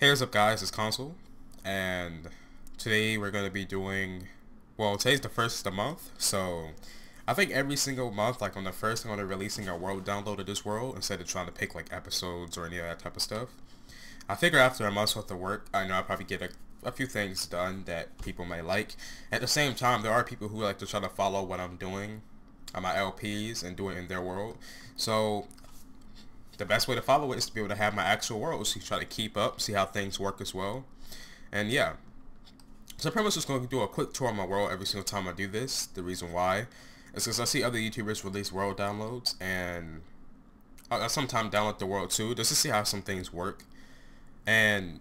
Hey, what's up guys, it's Konsol, and today we're going to be doing, well, today's the first of the month, so I think every single month, like on the first, I'm going to be releasing a world download of this world instead of trying to pick like episodes or any of that type of stuff. I figure after a month's worth of work, I know I'll probably get a few things done that people may like. At the same time, there are people who like to try to follow what I'm doing on my LPs and do it in their world, so the best way to follow it is to be able to have my actual world, so you try to keep up, see how things work as well. And yeah, so I'm pretty much just going to do a quick tour of my world every single time I do this. The reason why is because I see other YouTubers release world downloads, and I sometimes download the world too, just to see how some things work. And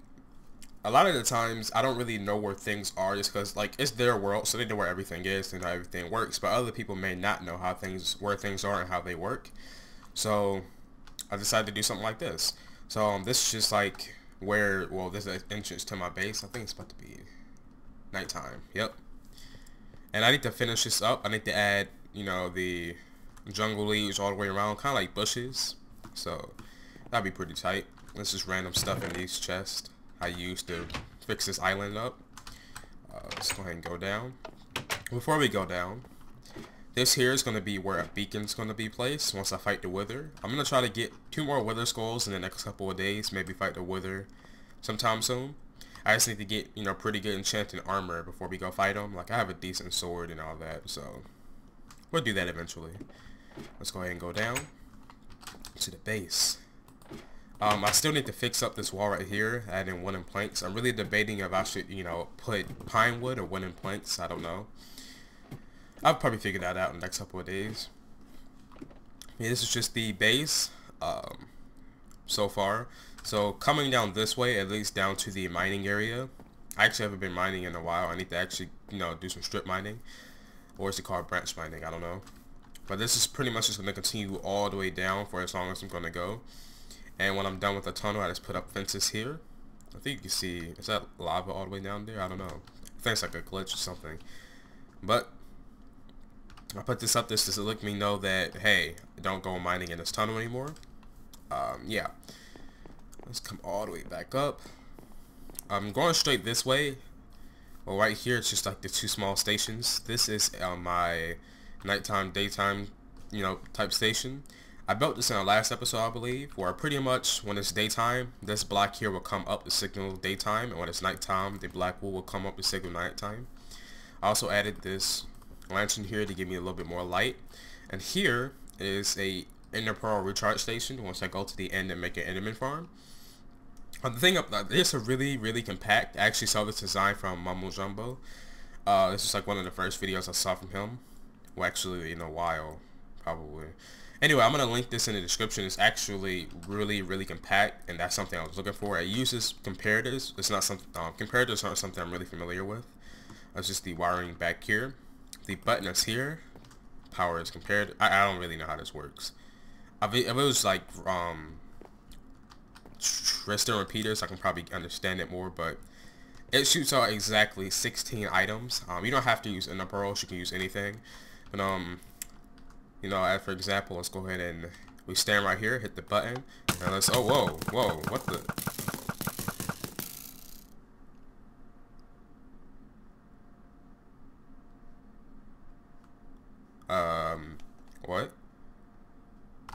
a lot of the times I don't really know where things are, just because like it's their world, so they know where everything is and how everything works, but other people may not know where things are and how they work. So I decided to do something like this. So this is just like where, well, this is the entrance to my base. I think it's about to be nighttime. Yep. And I need to finish this up. I need to add, the jungle leaves all the way around, kind of like bushes. So that'd be pretty tight. This is random stuff in these chests I used to fix this island up. Let's go ahead and go down. Before we go down, this here is going to be where a beacon's going to be placed once I fight the Wither. I'm going to try to get 2 more Wither skulls in the next couple of days, maybe fight the Wither sometime soon. I just need to get, pretty good enchanted armor before we go fight them. Like, I have a decent sword and all that, so we'll do that eventually. Let's go ahead and go down to the base. I still need to fix up this wall right here, adding wooden planks. I'm really debating if I should, put pine wood or wooden planks. I don't know. I'll probably figure that out in the next couple of days. Yeah, this is just the base so far. So coming down this way, at least down to the mining area. I actually haven't been mining in a while. I need to actually, do some strip mining. Or is it called branch mining? I don't know. But this is pretty much just going to continue all the way down for as long as I'm going to go. And when I'm done with the tunnel, I just put up fences here. I think you can see, is that lava all the way down there? I don't know. I think it's like a glitch or something. But I put this up just to let me know that, hey, don't go mining in this tunnel anymore. Yeah. Let's come all the way back up. I'm going straight this way. Well, right here, it's just like the 2 small stations. This is my nighttime, daytime, type station. I built this in the last episode, I believe, where pretty much when it's daytime, this block here will come up to signal daytime, and when it's nighttime, the black wool will come up to signal nighttime. I also added this lantern here to give me a little bit more light, and here is a ender pearl recharge station once I go to the end and make an enderman farm. The thing up, this is really compact. I actually saw this design from Mumble Jumbo. This is like one of the first videos I saw from him. Well, actually in a while, probably. Anyway, I'm gonna link this in the description. It's actually really compact, and that's something I was looking for. It uses comparators. It's not something comparators aren't something I'm really familiar with. It's just the wiring back here. The button is here. Power is compared. I don't really know how this works. If it was like redstone repeaters, I can probably understand it more, but it shoots out exactly 16 items. You don't have to use ender pearls. You can use anything. But for example, let's go ahead and we stand right here, hit the button, and let's. Oh, whoa, what the? What?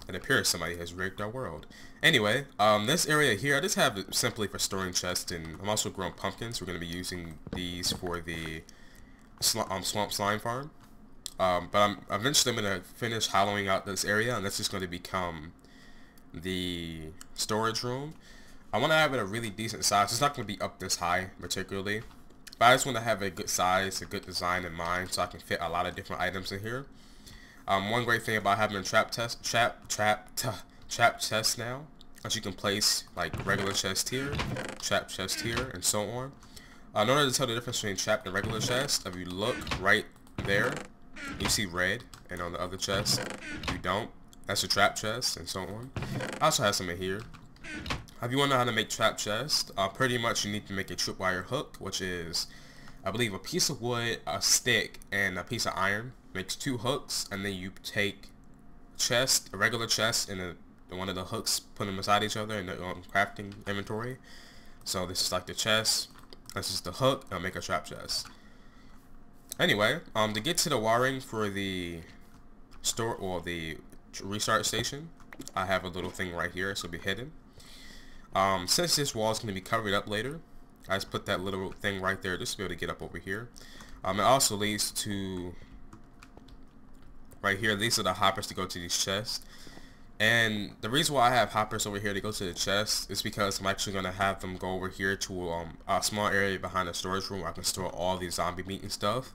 It appears somebody has rigged our world. Anyway, this area here, I just have it simply for storing chests, and I'm also growing pumpkins. We're going to be using these for the swamp slime farm. But I'm eventually going to finish hollowing out this area, and this is going to become the storage room. I want to have it a really decent size. It's not going to be up this high particularly, but I just want to have a good size, a good design in mind, so I can fit a lot of different items in here. One great thing about having a trap chest now is you can place like regular chest here, trap chest here, and so on. In order to tell the difference between trapped and regular chest, if you look right there, you see red, and on the other chest, you don't. That's a trap chest, and so on. I also have some in here. If you want to know how to make trap chest, pretty much you need to make a tripwire hook, which is, I believe, a piece of wood, a stick, and a piece of iron. Makes 2 hooks, and then you take a regular chest, and one of the hooks, put them beside each other in the crafting inventory. So this is like the chest. This is the hook. I'll make a trap chest. Anyway, to get to the wiring for the store or the restart station, I have a little thing right here. So it'll be hidden. Since this wall is going to be covered up later, I just put that little thing right there just to be able to get up over here. It also leads to right here. These are the hoppers to go to these chests. And the reason why I have hoppers over here to go to the chest is because I'm actually going to have them go over here to a small area behind the storage room where I can store all these zombie meat and stuff.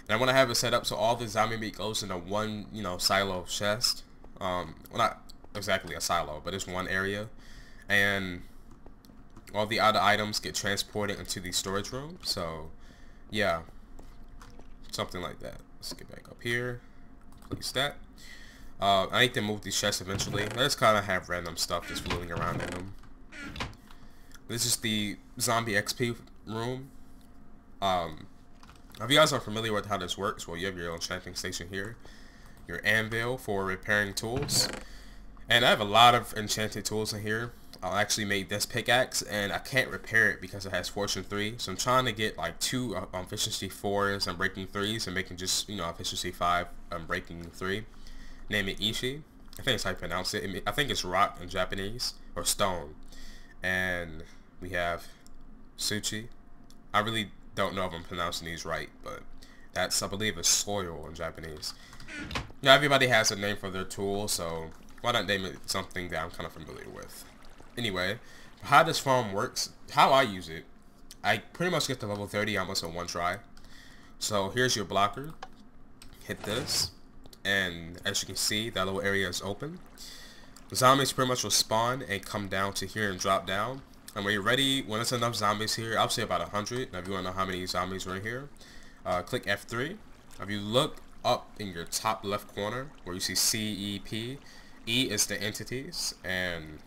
And I want to have it set up so all the zombie meat goes into one, silo chest. Well, not exactly a silo, but it's one area. And all the other items get transported into the storage room. So, yeah. Something like that. Let's get back up here. Place that. I need to move these chests eventually. I just kind of have random stuff just floating around in them. This is the zombie XP room. If you guys are familiar with how this works, well, you have your enchanting station here. Your anvil for repairing tools. And I have a lot of enchanted tools in here. I actually made this pickaxe and I can't repair it because it has fortune 3. So I'm trying to get like 2 efficiency 4s and breaking 3s and making just, efficiency 5 and breaking 3. Name it Ishi. I think that's how you pronounce it. I think it's rock in Japanese or stone. And we have Suchi. I really don't know if I'm pronouncing these right, but that's, I believe, is soil in Japanese. Now everybody has a name for their tool, so why not name it something that I'm kind of familiar with? Anyway, how this farm works, how I use it, I pretty much get to level 30 almost in one try. So here's your blocker. Hit this, and as you can see, that little area is open. The zombies pretty much will spawn and come down to here and drop down. And when you're ready, when there's enough zombies here, I'll say about 100. Now if you want to know how many zombies are in here, click F3. If you look up in your top left corner where you see CEP, E is the entities, and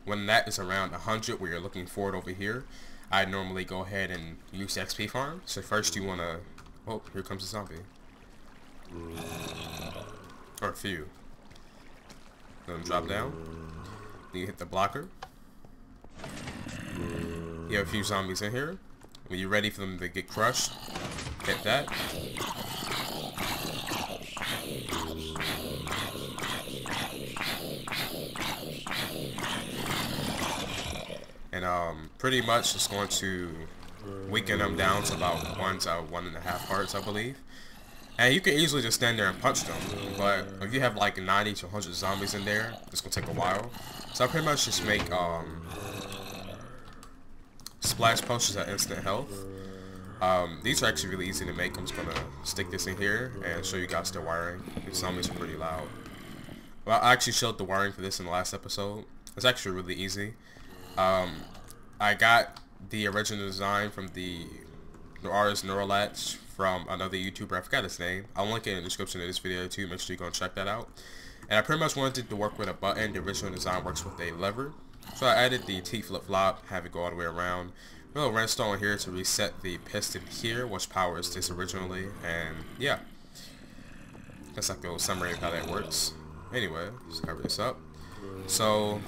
when that is around 100 where you're looking for it over here, I normally go ahead and use XP farm. So first you want to, oh, here comes a zombie. Or a few. Let them drop down. Then you hit the blocker. You have a few zombies in here. When you're ready for them to get crushed, hit that. And pretty much it's going to weaken them down to about 1.5 hearts, I believe. And you can easily just stand there and punch them, but if you have like 90 to 100 zombies in there, it's gonna take a while. So I pretty much just make splash potions at instant health. These are actually really easy to make. I'm just gonna stick this in here and show you guys the wiring. These zombies are pretty loud. Well, I actually showed the wiring for this in the last episode. It's actually really easy. I got the original design from the artist Neuralatch from another YouTuber. I forgot his name. I'll link it in the description of this video too. Make sure you go and check that out. And I pretty much wanted it to work with a button. The original design works with a lever. So I added the T flip-flop, have it go all the way around. A little redstone here to reset the piston here, which powers this originally. And yeah, that's like a little summary of how that works. Anyway, let's cover this up. So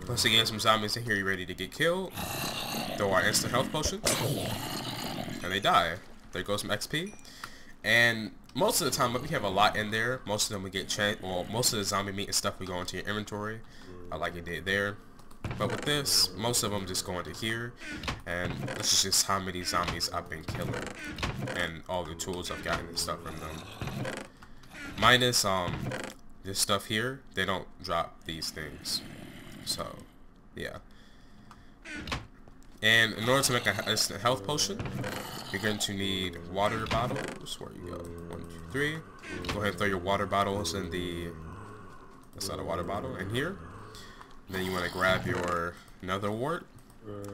once again, some zombies in here, you ready to get killed. Throw our instant health potion, and they die. There goes some XP. And most of the time, if you have a lot in there, most of them will get most of the zombie meat and stuff will go into your inventory, like it did there. But with this, most of them just go into here, and this is just how many zombies I've been killing, and all the tools I've gotten and stuff from them. Minus this stuff here, they don't drop these things. So, yeah. And in order to make a instant health potion, you're going to need water bottles. Where you go? 1, 2, 3. Go ahead and throw your water bottles in the... That's not a water bottle. In here. Then you want to grab your nether wart.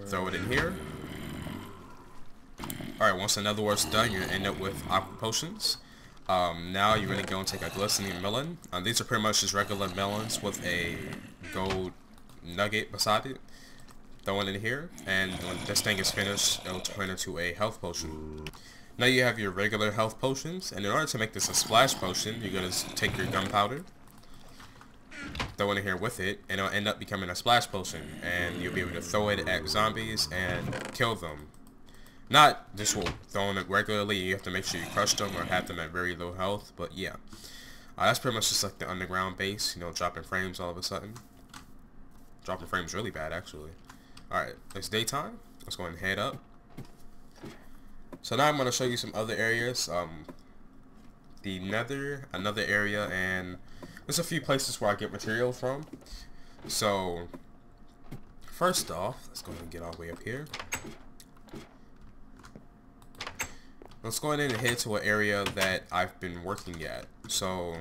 Throw it in here. Alright, once another wart's done, you're going to end up with aqua potions. Now you're going to go and take a glistening melon. These are pretty much just regular melons with a gold nugget beside it. Throw it in here, and when this thing is finished, it'll turn into a health potion. Now you have your regular health potions, and in order to make this a splash potion, you're going to take your gunpowder, throw it in here with it, and it'll end up becoming a splash potion, and you'll be able to throw it at zombies and kill them. Not just throwing it regularly, you have to make sure you crush them or have them at very low health, but yeah. That's pretty much just like the underground base, you know, dropping frames all of a sudden. Dropping frames really bad, actually. Alright, it's daytime. Let's go ahead and head up. So now I'm going to show you some other areas. The Nether, another area, and there's a few places where I get material from. So, first off, let's go ahead and get all the way up here. Let's go ahead and head to an area that I've been working at. So,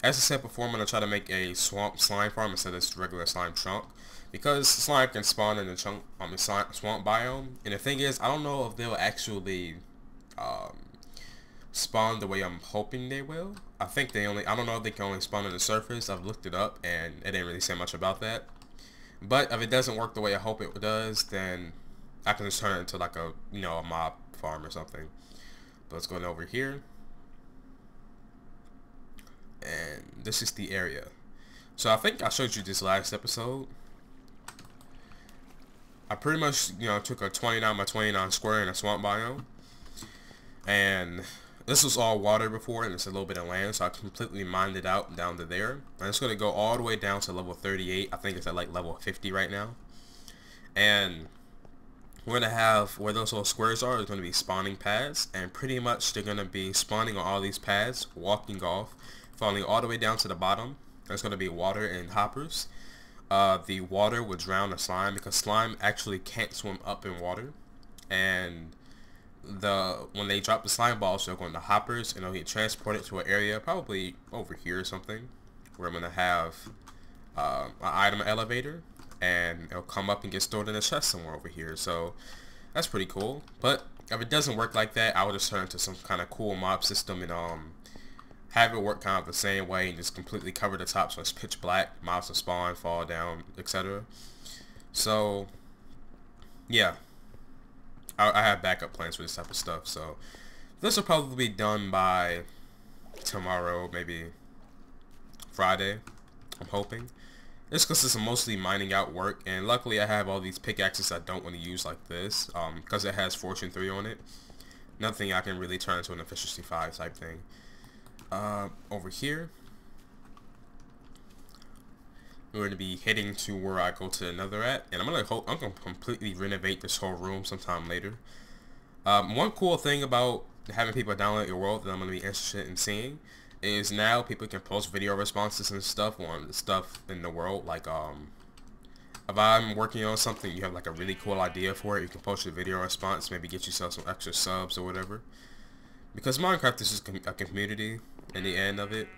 as I said before, I'm going to try to make a swamp slime farm instead of this regular slime chunk. Because slime can spawn in the chunk on the swamp biome. And the thing is, I don't know if they'll actually spawn the way I'm hoping they will. I think I don't know if they can only spawn on the surface. I've looked it up and it didn't really say much about that. But if it doesn't work the way I hope it does, then I can just turn it into like a, you know, a mob farm or something. But let's go over here. And this is the area. So I think I showed you this last episode. I pretty much, you know, took a 29 by 29 square in a swamp biome. And this was all water before, and it's a little bit of land, so I completely mined it out down to there. And it's going to go all the way down to level 38. I think it's at like level 50 right now. And we're going to have, where those little squares are, there's going to be spawning pads. And pretty much they're going to be spawning on all these pads, walking off, falling all the way down to the bottom. There's going to be water and hoppers. The water will drown the slime because slime actually can't swim up in water. And when they drop the slime balls, they'll go into hoppers and they'll get transported to an area, probably over here or something, where I'm going to have an item elevator, and it'll come up and get stored in a chest somewhere over here. So that's pretty cool. But if it doesn't work like that, I would just turn it to some kind of cool mob system and have it work kind of the same way and just completely cover the top so it's pitch black, mobs will spawn, fall down, etc. So yeah, I have backup plans for this type of stuff. So this will probably be done by tomorrow, maybe Friday, I'm hoping. It's because it's mostly mining out work, and luckily I have all these pickaxes I don't want to use like this, because it has Fortune 3 on it. Nothing I can really turn into an Efficiency 5 type thing. Over here, we're going to be heading to where I go to the Nether at, and I'm gonna completely renovate this whole room sometime later. One cool thing about having people download your world that I'm going to be interested in seeing is now people can post video responses and stuff on the stuff in the world. Like if I'm working on something, you have like a really cool idea for it, you can post your video response, maybe get yourself some extra subs or whatever. Because Minecraft is just a community in the end of it.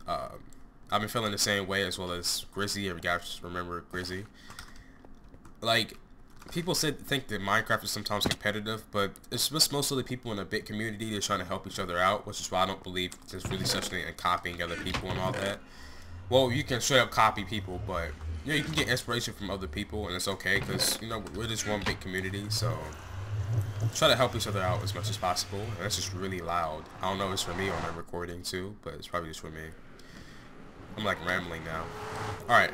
I've been feeling the same way, as well as Grizzy. If you guys remember Grizzy, like, people think that Minecraft is sometimes competitive, but it's just mostly people in a big community. They're trying to help each other out, which is why I don't believe there's really such thing in copying other people and all that. Well, you can straight up copy people, but you know, you can get inspiration from other people, and it's okay, because, you know, we're just one big community. So try to help each other out as much as possible. And that's just really loud. I don't know if it's for me on the recording too, but it's probably just for me. I'm like rambling now. Alright,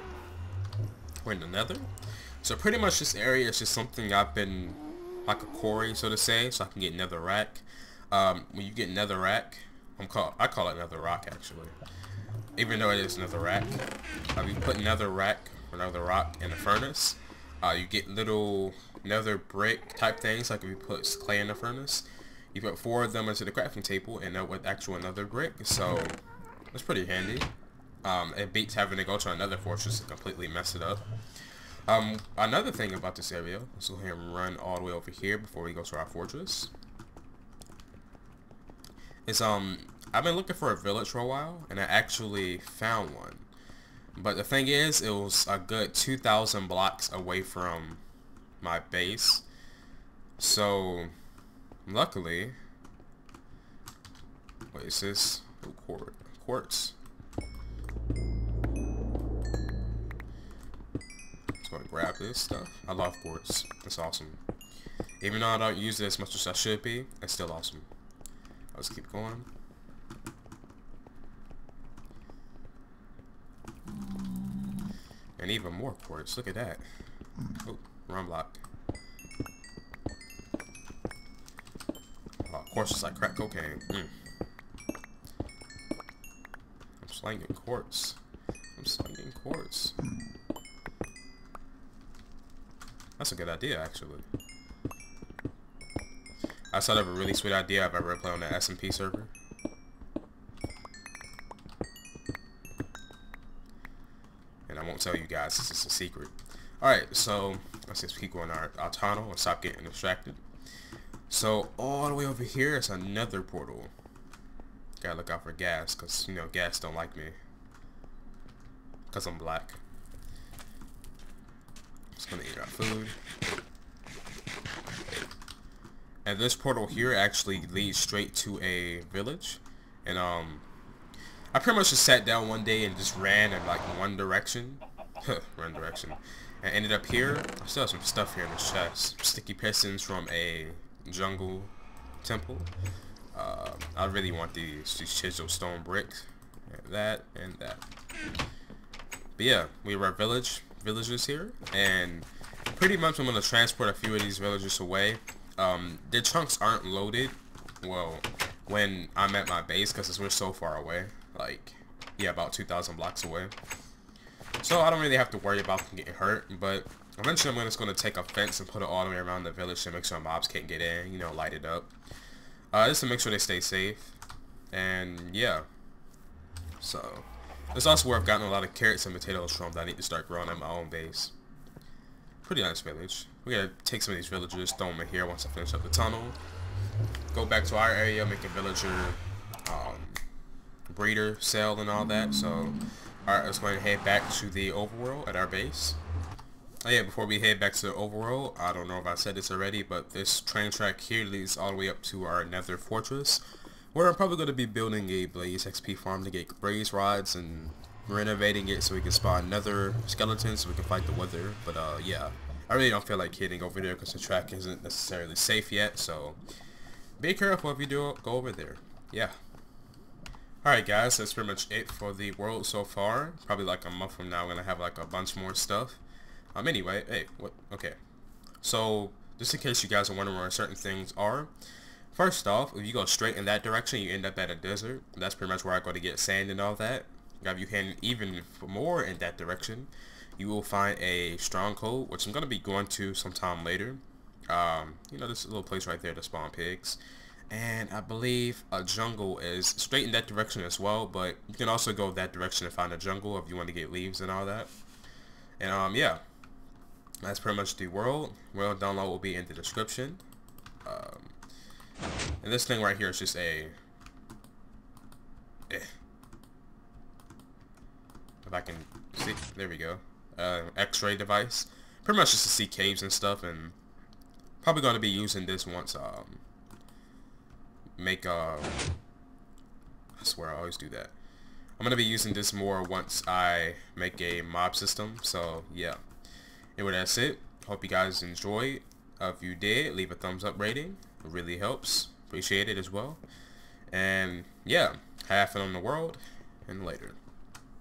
we're in the Nether. So pretty much this area is just something I've been, like a quarry, so to say, so I can get nether rack. When you get nether rack, I call it nether rock actually, even though it is nether rack. You put nether rack or nether rock in the furnace, you get little nether brick type things. Like if you put clay in the furnace, you put 4 of them into the crafting table and they're with actual nether brick. So it's pretty handy. It beats having to go to another fortress to completely mess it up. Another thing about this area, let's go ahead and run all the way over here before we go to our fortress, is I've been looking for a village for a while, and I actually found one. But the thing is, it was a good 2,000 blocks away from my base. So luckily, what is this? Oh, quartz. Go and grab this stuff. I love quartz. It's awesome. Even though I don't use it as much as I should be, it's still awesome. Let's keep going. And even more quartz. Look at that. Oh, wrong block. Oh, quartz is like crack cocaine. I'm slanging quartz. I'm slanging quartz. That's a good idea, actually. I thought of a really sweet idea I've ever played on the SMP server. And I won't tell you guys, it's just a secret. Alright, so let's just keep going our tunnel and stop getting distracted. So all the way over here is another portal. Gotta look out for gas, because you know gas don't like me. Because I'm black. Just gonna eat our food. And this portal here actually leads straight to a village. And I pretty much just sat down one day and just ran in like one direction. One direction. And ended up here. I still have some stuff here in this chest. Sticky pistons from a jungle temple. I really want these chiseled stone bricks. And that and that. But yeah, we were at villagers here. And pretty much I'm going to transport a few of these villagers away. Their chunks aren't loaded, well, when I'm at my base, because we're so far away, like, yeah, about 2,000 blocks away. So I don't really have to worry about them getting hurt, but eventually I'm just going to take a fence and put it all the way around the village to make sure mobs can't get in, you know, light it up. Just to make sure they stay safe, and yeah. So, it's also where I've gotten a lot of carrots and potatoes from that I need to start growing at my own base. Pretty nice village. We gotta take some of these villagers, throw them in here once I finish up the tunnel. Go back to our area, make a villager breeder cell and all that. So, alright, let's go ahead and head back to the overworld at our base. Oh yeah, before we head back to the overworld, I don't know if I said this already, but this train track here leads all the way up to our Nether fortress, where I'm probably going to be building a Blaze XP farm to get Blaze rods and renovating it so we can spawn Nether skeletons so we can fight the Wither. But yeah, I really don't feel like heading over there because the track isn't necessarily safe yet, so be careful if you do go over there. Yeah. Alright guys, that's pretty much it for the world so far. Probably like a month from now I'm going to have like a bunch more stuff. Anyway, hey, what? Okay. So, just in case you guys are wondering where certain things are, first off, if you go straight in that direction, you end up at a desert. That's pretty much where I go to get sand and all that. If you head even more in that direction, you will find a stronghold, which I'm going to be going to sometime later. You know, this little place right there to spawn pigs. And I believe a jungle is straight in that direction as well, but you can also go that direction and find a jungle if you want to get leaves and all that. And yeah. That's pretty much the world. World download will be in the description. And this thing right here is just a... If I can see, there we go. X-ray device. Pretty much just to see caves and stuff, and probably going to be using this once I swear I always do that. I'm going to be using this more once I make a mob system, so yeah. Anyway, that's it. Hope you guys enjoyed. If you did, leave a thumbs up rating. It really helps. Appreciate it as well. And yeah, have fun on the world, and later.